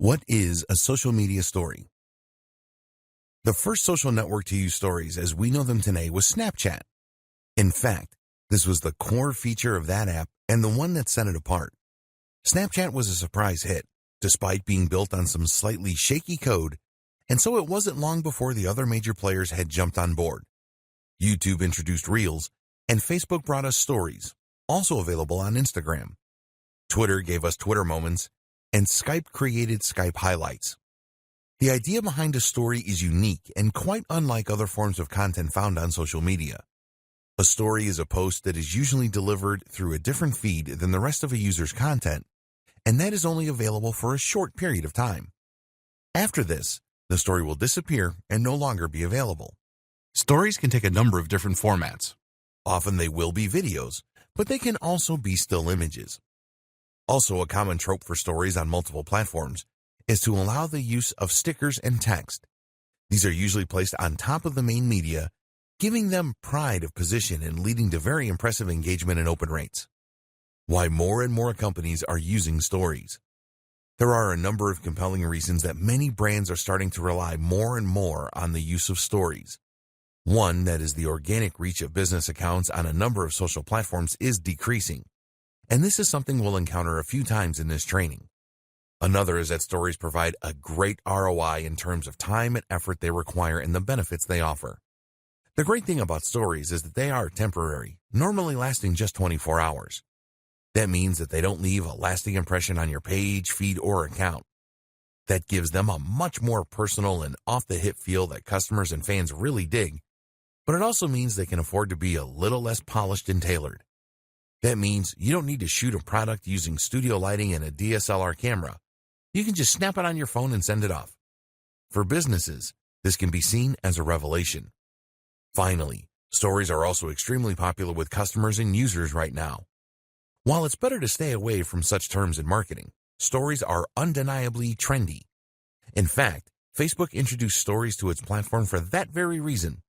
What is a social media story? The first social network to use stories as we know them today was Snapchat. In fact, this was the core feature of that app and the one that set it apart. Snapchat was a surprise hit, despite being built on some slightly shaky code, and so it wasn't long before the other major players had jumped on board. YouTube introduced Reels, and Facebook brought us Stories, also available on Instagram. Twitter gave us Twitter Moments, and Skype created Skype Highlights. The idea behind a story is unique and quite unlike other forms of content found on social media. A story is a post that is usually delivered through a different feed than the rest of a user's content, and that is only available for a short period of time. After this, the story will disappear and no longer be available. Stories can take a number of different formats. Often they will be videos, but they can also be still images. Also, a common trope for stories on multiple platforms is to allow the use of stickers and text. These are usually placed on top of the main media, giving them pride of position and leading to very impressive engagement and open rates. Why more and more companies are using stories. There are a number of compelling reasons that many brands are starting to rely more and more on the use of stories. One, that is the organic reach of business accounts on a number of social platforms is decreasing, and this is something we'll encounter a few times in this training. Another is that stories provide a great ROI in terms of time and effort they require and the benefits they offer. The great thing about stories is that they are temporary, normally lasting just 24 hours. That means that they don't leave a lasting impression on your page, feed, or account. That gives them a much more personal and off-the-hip feel that customers and fans really dig, but it also means they can afford to be a little less polished and tailored. That means you don't need to shoot a product using studio lighting and a DSLR camera. You can just snap it on your phone and send it off. For businesses, this can be seen as a revelation. Finally, stories are also extremely popular with customers and users right now. While it's better to stay away from such terms in marketing, stories are undeniably trendy. In fact, Facebook introduced stories to its platform for that very reason.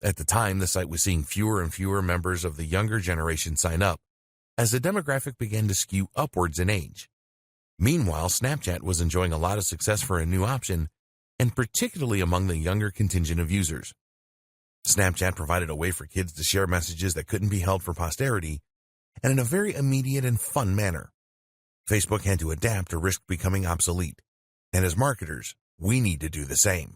At the time, the site was seeing fewer and fewer members of the younger generation sign up, as the demographic began to skew upwards in age. Meanwhile, Snapchat was enjoying a lot of success for a new option, and particularly among the younger contingent of users. Snapchat provided a way for kids to share messages that couldn't be held for posterity, and in a very immediate and fun manner. Facebook had to adapt or risk becoming obsolete, and as marketers, we need to do the same.